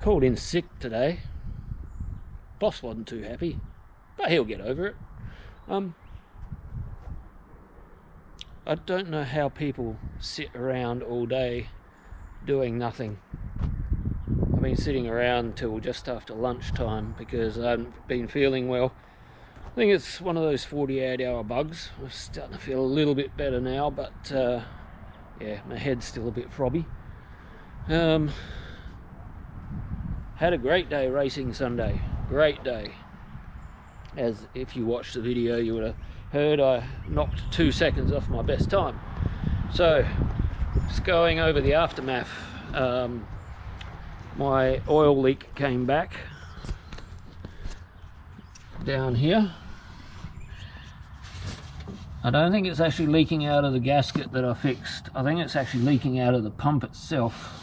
Called in sick today. Boss wasn't too happy, but he'll get over it. I don't know how people sit around all day doing nothing. I've been sitting around till just after lunchtime because I haven't been feeling well. I think it's one of those 48-hour bugs. I'm starting to feel a little bit better now, but yeah, my head's still a bit frobby. Had a great day racing Sunday. Great day. As if you watched the video, you would have heard I knocked 2 seconds off my best time. So, just going over the aftermath. My oil leak came back down here. I don't think it's actually leaking out of the gasket that I fixed. I think it's actually leaking out of the pump itself.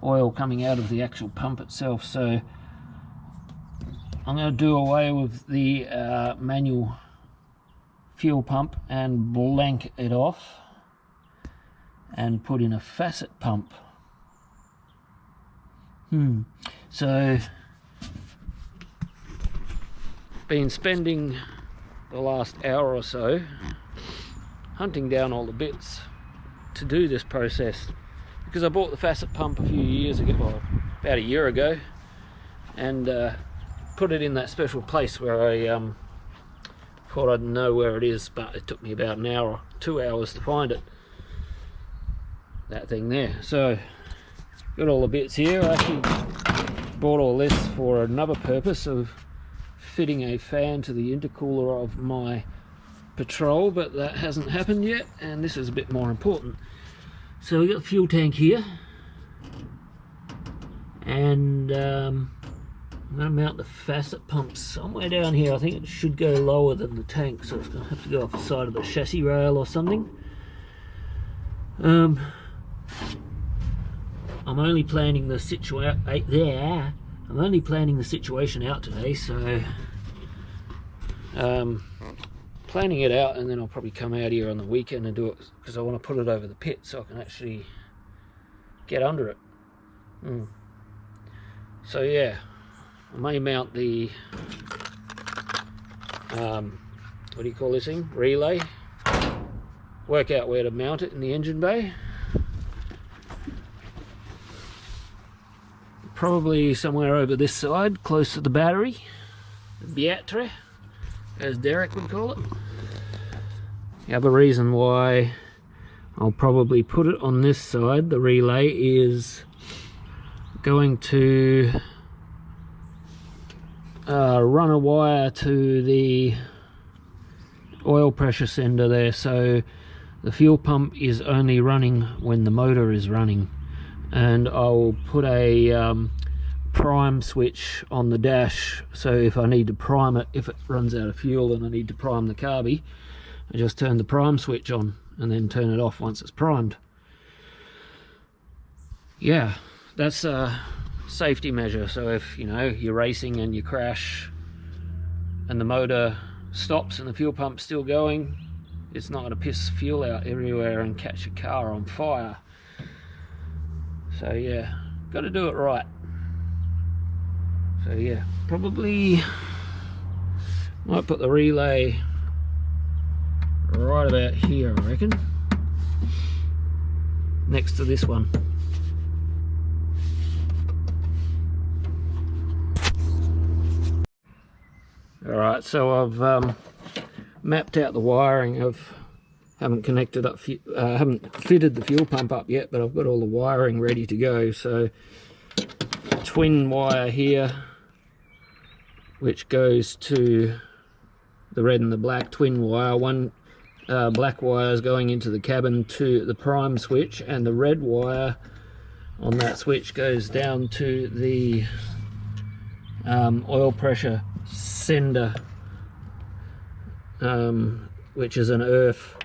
Oil coming out of the actual pump itself. So I'm going to do away with the manual fuel pump and blank it off and put in a facet pump. So been spending the last hour or so hunting down all the bits to do this process, because I bought the facet pump a few years ago, well, about a year ago, and put it in that special place where I thought I'd know where it is, but it took me about an hour, 2 hours to find it. That thing there. So got all the bits here. I actually bought all this for another purpose of fitting a fan to the intercooler of my Patrol, but that hasn't happened yet, and this is a bit more important. So we got the fuel tank here, and I'm going to mount the facet pump somewhere down here. I think it should go lower than the tank, so it's going to have to go off the side of the chassis rail or something. I'm only planning the situation out today, so planning it out, and then I'll probably come out here on the weekend and do it, because I want to put it over the pit so I can actually get under it. So yeah, I may mount the what do you call this thing? Relay. Work out where to mount it in the engine bay. Probably somewhere over this side, close to the battery. The battery, as Derek would call it. The other reason why I'll probably put it on this side, the relay, is going to run a wire to the oil pressure sender there, so the fuel pump is only running when the motor is running. And I'll put a prime switch on the dash, so if I need to prime it, if it runs out of fuel and I need to prime the carby, I just turn the prime switch on and then turn it off once it's primed. Yeah, that's a safety measure. So if you're racing and you crash and the motor stops and the fuel pump's still going, it's not going to piss fuel out everywhere and catch a car on fire. So yeah, got to do it right. So yeah, probably might put the relay right about here, I reckon, next to this one. Alright, so I've mapped out the wiring. Haven't connected up, haven't fitted the fuel pump up yet, but I've got all the wiring ready to go. So twin wire here, which goes to the red and the black twin wire. One black wire is going into the cabin to the prime switch, and the red wire on that switch goes down to the oil pressure sender, which is an earth.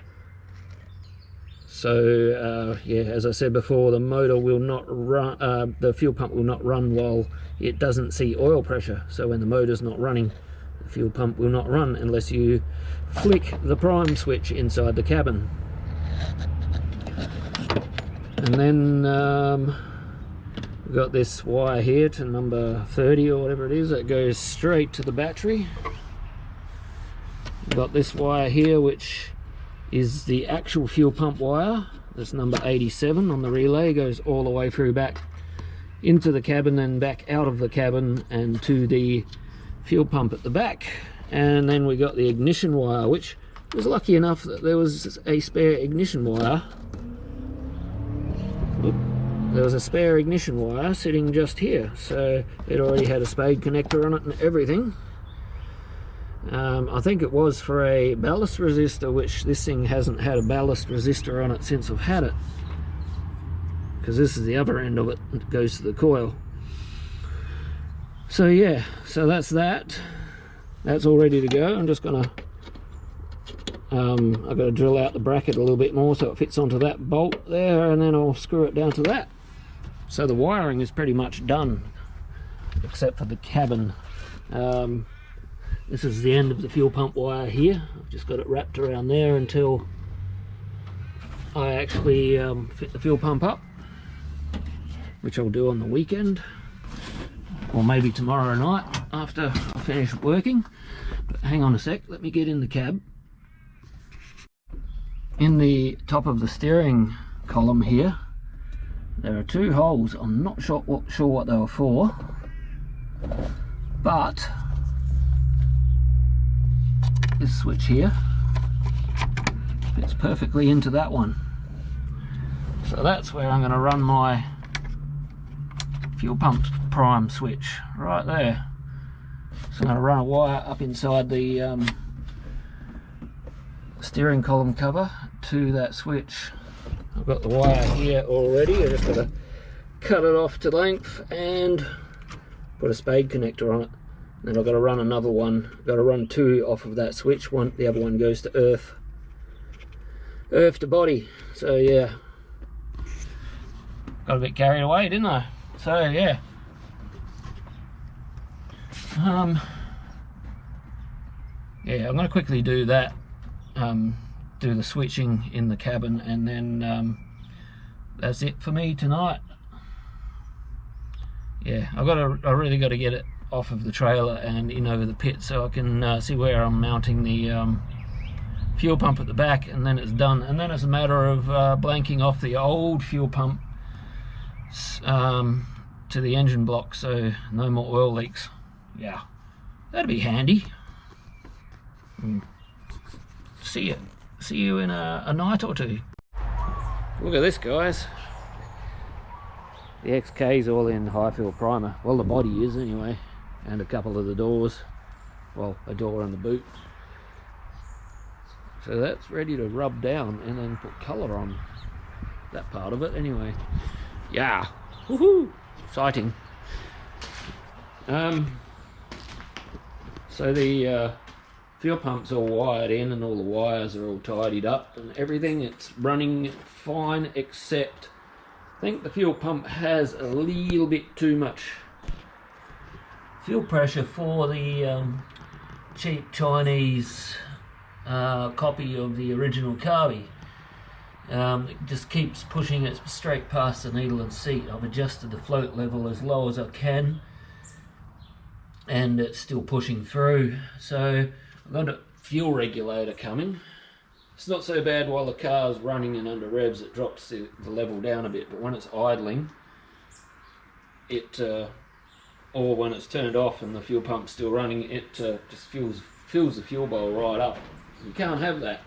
So yeah, as I said before, the motor will not run, the fuel pump will not run while it doesn't see oil pressure. So when the motor's not running, the fuel pump will not run unless you flick the prime switch inside the cabin. And then We've got this wire here to number 30 or whatever it is that goes straight to the battery. We've got this wire here which is the actual fuel pump wire. That's number 87 on the relay, goes all the way through back into the cabin and back out of the cabin and to the fuel pump at the back. And then we got the ignition wire, which was lucky enough that there was a spare ignition wire. There was a spare ignition wire sitting just here, so it already had a spade connector on it and everything. I think it was for a ballast resistor, which this thing hasn't had a ballast resistor on it since I've had it, because this is the other end of it that goes to the coil. So yeah, so that's all ready to go. I'm just gonna I've got to drill out the bracket a little bit more so it fits onto that bolt there, and then I'll screw it down to that. So the wiring is pretty much done except for the cabin. This is the end of the fuel pump wire here. I've just got it wrapped around there until I actually fit the fuel pump up, which I'll do on the weekend, or maybe tomorrow night after I finish working. But hang on a sec, let me get in the cab. In the top of the steering column here, there are two holes. I'm not sure what they were for, but this switch here fits perfectly into that one. So that's where I'm going to run my fuel pump prime switch, right there. So I'm going to run a wire up inside the steering column cover to that switch. I've got the wire here already. I just got to cut it off to length and put a spade connector on it. Then I've got to run another one. I've got to run two off of that switch. The other one goes to earth to body. So yeah, got a bit carried away, didn't I? So yeah, yeah, I'm going to quickly do that. Do the switching in the cabin, and then that's it for me tonight. Yeah, I really got to get it off of the trailer and in over the pit so I can see where I'm mounting the fuel pump at the back, and then it's done. And then it's a matter of blanking off the old fuel pump to the engine block so no more oil leaks. Yeah, that'd be handy. See you in a night or two. Look at this, guys. The XK's all in high fill primer. Well, the body is anyway, and a couple of the doors. Well, a door and the boot. So that's ready to rub down and then put colour on that part of it anyway. Yeah, woohoo! Exciting. So the fuel pump's all wired in and all the wires are all tidied up and everything. It's running fine, except I think the fuel pump has a little bit too much fuel pressure for the cheap Chinese copy of the original Kabi. It just keeps pushing it straight past the needle and seat. I've adjusted the float level as low as I can and it's still pushing through. So I've got a fuel regulator coming. It's not so bad while the car's running and under revs, it drops the level down a bit, but when it's idling, it or when it's turned off and the fuel pump's still running, it just fills the fuel bowl right up. You can't have that.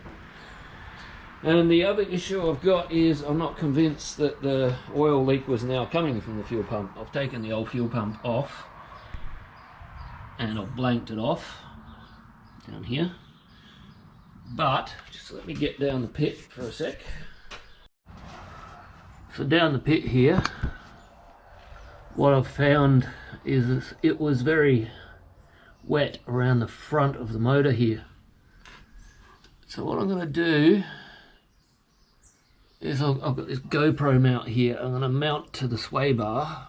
And the other issue I've got is I'm not convinced that the oil leak was now coming from the fuel pump. I've taken the old fuel pump off and I've blanked it off down here. But just let me get down the pit for a sec. So down the pit here, what I've found is it was very wet around the front of the motor here. So what I'm going to do is I've got this GoPro mount here. I'm going to mount to the sway bar,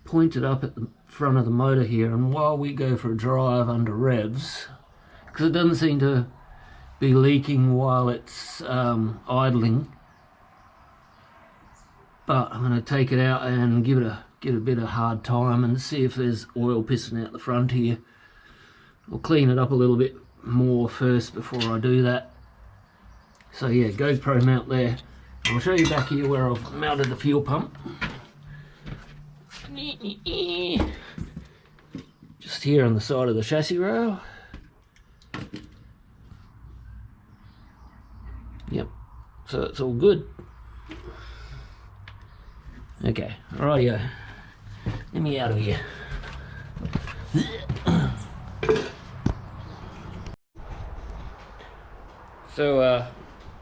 point it up at the front of the motor here, and while we go for a drive under revs, because it doesn't seem to be leaking while it's idling, but I'm going to take it out and give it a bit of hard time and see if there's oil pissing out the front here. I'll clean it up a little bit more first before I do that. So yeah, GoPro mount there. I'll show you back here where I've mounted the fuel pump. Just here on the side of the chassis rail. Yep, so it's all good. Okay, alrighty, let me out of here. So,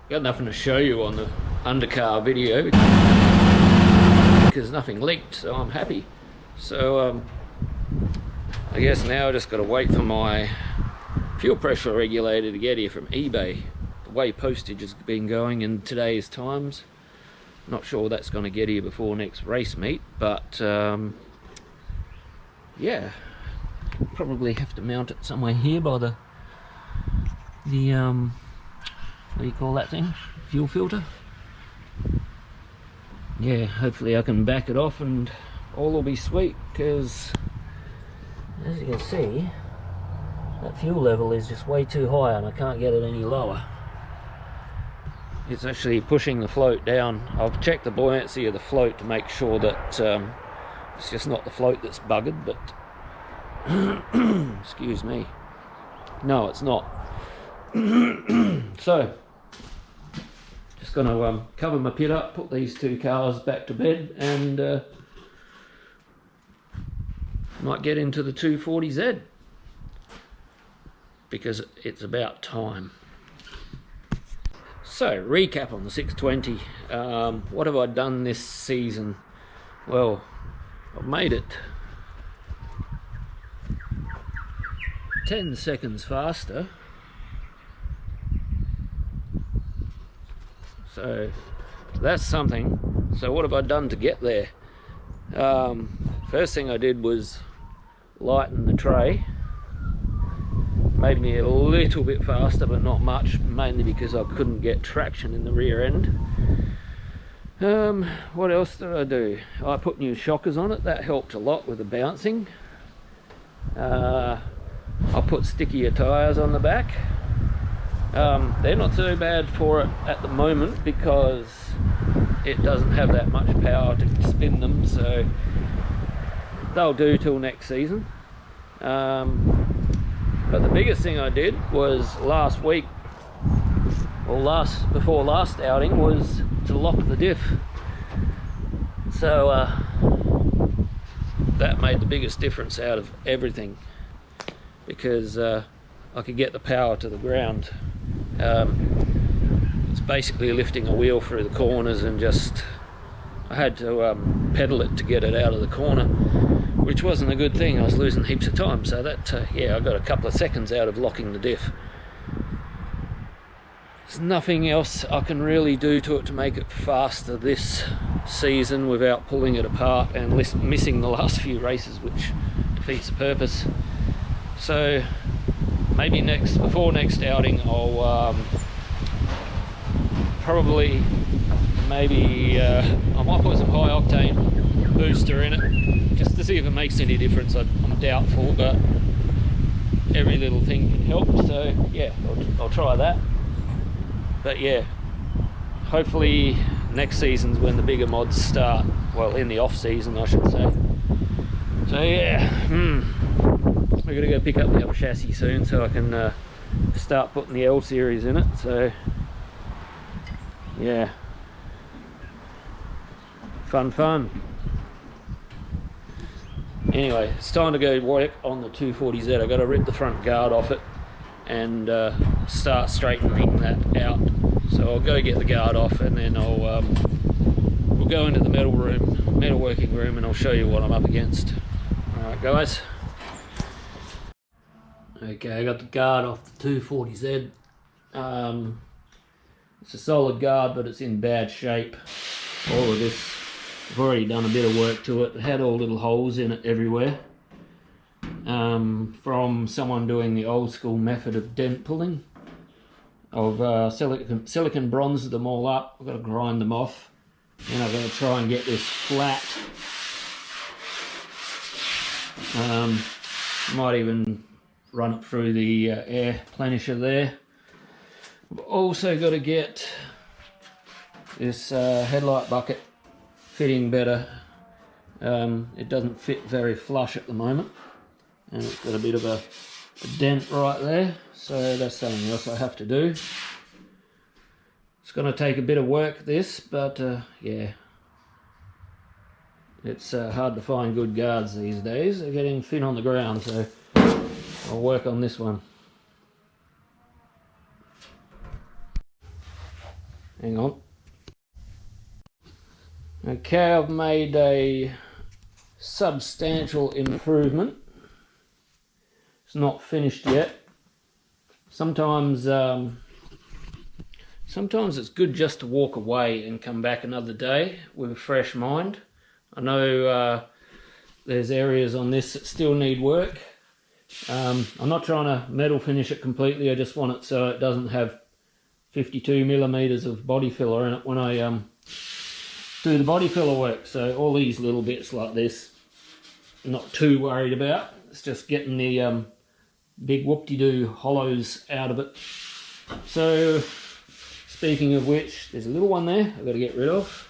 got nothing to show you on the undercar video because nothing leaked, so I'm happy. So, I guess now I just got to wait for my fuel pressure regulator to get here from eBay. The way postage has been going in today's times, not sure that's going to get here before next race meet, but yeah, probably have to mount it somewhere here by the what do you call that thing? Fuel filter. Yeah, hopefully I can back it off and all will be sweet, because as you can see, that fuel level is just way too high and I can't get it any lower. It's actually pushing the float down. I've checked the buoyancy of the float to make sure that it's just not the float that's buggered, but excuse me, no, it's not. So just going to cover my pit up, put these two cars back to bed, and might get into the 240Z because it's about time. So, recap on the 620. What have I done this season? Well, I've made it 10 seconds faster. So, that's something. So what have I done to get there? First thing I did was lighten the tray. Made me a little bit faster, but not much, mainly because I couldn't get traction in the rear end. What else did I do? I put new shockers on it. That helped a lot with the bouncing. I put stickier tyres on the back. They're not so bad for it at the moment because it doesn't have that much power to spin them, so they'll do till next season. But the biggest thing I did was last week, or before last outing, was to lock the diff. So that made the biggest difference out of everything, because I could get the power to the ground. It's basically lifting a wheel through the corners, and just I had to pedal it to get it out of the corner, which wasn't a good thing. I was losing heaps of time, so that yeah, I got a couple of seconds out of locking the diff. There's nothing else I can really do to it to make it faster this season without pulling it apart and missing the last few races, which defeats the purpose. So maybe before next outing, I'll probably I might put some high octane booster in it just to see if it makes any difference. I'm doubtful, but every little thing can help, so yeah, I'll try that. But yeah, hopefully next season's when the bigger mods start, well, in the off season I should say. So yeah, we're gonna go pick up the other chassis soon so I can start putting the L series in it. So yeah, fun. Anyway, it's time to go work on the 240Z. I've got to rip the front guard off it and start straightening that out. So I'll go get the guard off, and then we'll go into the metalworking room, and I'll show you what I'm up against. Alright guys. Okay, I got the guard off the 240Z. It's a solid guard, but it's in bad shape. All of this, I've already done a bit of work to it. It had all little holes in it everywhere. From someone doing the old school method of dent pulling. I've silicon bronzed them all up. I've got to grind them off, And I'm going to try and get this flat. Might even run it through the air plenisher there. I've also got to get this headlight bucket fitting better. It doesn't fit very flush at the moment, and it's got a bit of a dent right there, so that's something else I have to do. It's going to take a bit of work, this, but yeah, it's hard to find good guards these days. They're getting thin on the ground, so I'll work on this one. Hang on. Okay, I've made a substantial improvement. It's not finished yet. Sometimes it's good just to walk away and come back another day with a fresh mind. I know there's areas on this that still need work. I'm not trying to metal finish it completely. I just want it so it doesn't have 52mm of body filler in it when I do the body filler work. So all these little bits like this, I'm not too worried about. It's just getting the big whoop-de-doo hollows out of it. So speaking of which, there's a little one there I've got to get rid of.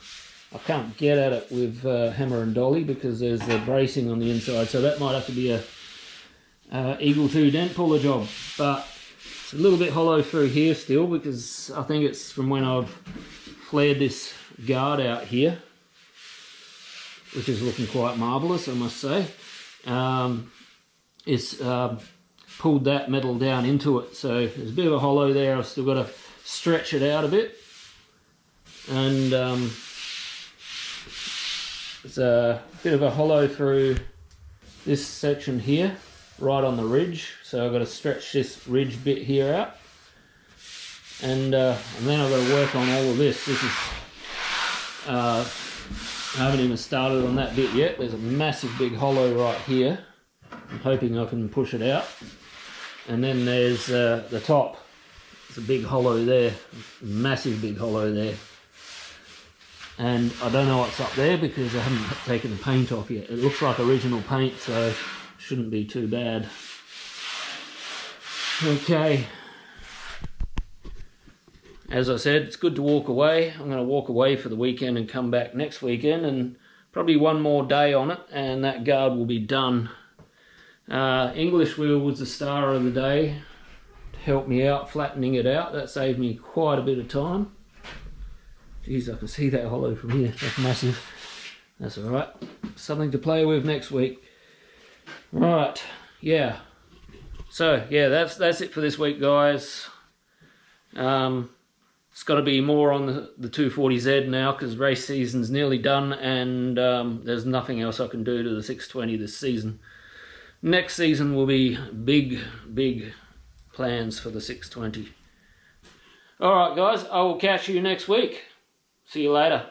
I can't get at it with hammer and dolly because there's the bracing on the inside, so that might have to be a Eagle 2 dent puller job. But it's a little bit hollow through here still because I think it's from when I've flared this guard out here, which is looking quite marvellous, I must say. It's pulled that metal down into it, so there's a bit of a hollow there. I've still got to stretch it out a bit, and there's a bit of a hollow through this section here, right on the ridge, so I've got to stretch this ridge bit here out, and then I've got to work on all of this. This is I haven't even started on that bit yet. There's a massive big hollow right here. I'm hoping I can push it out. And then there's the top. There's a big hollow there, massive big hollow there. And I don't know what's up there because I haven't taken the paint off yet. It looks like original paint, so it shouldn't be too bad. Okay. As I said, it's good to walk away. I'm going to walk away for the weekend and come back next weekend, and probably one more day on it, and that guard will be done. English wheel was the star of the day to help me out flattening it out. That saved me quite a bit of time. Jeez, I can see that hollow from here. That's massive. That's alright. Something to play with next week. Right, yeah. So, yeah, that's it for this week, guys. It's got to be more on the 240Z now because race season's nearly done, and there's nothing else I can do to the 620 this season. Next season will be big plans for the 620. Alright guys, I will catch you next week. See you later.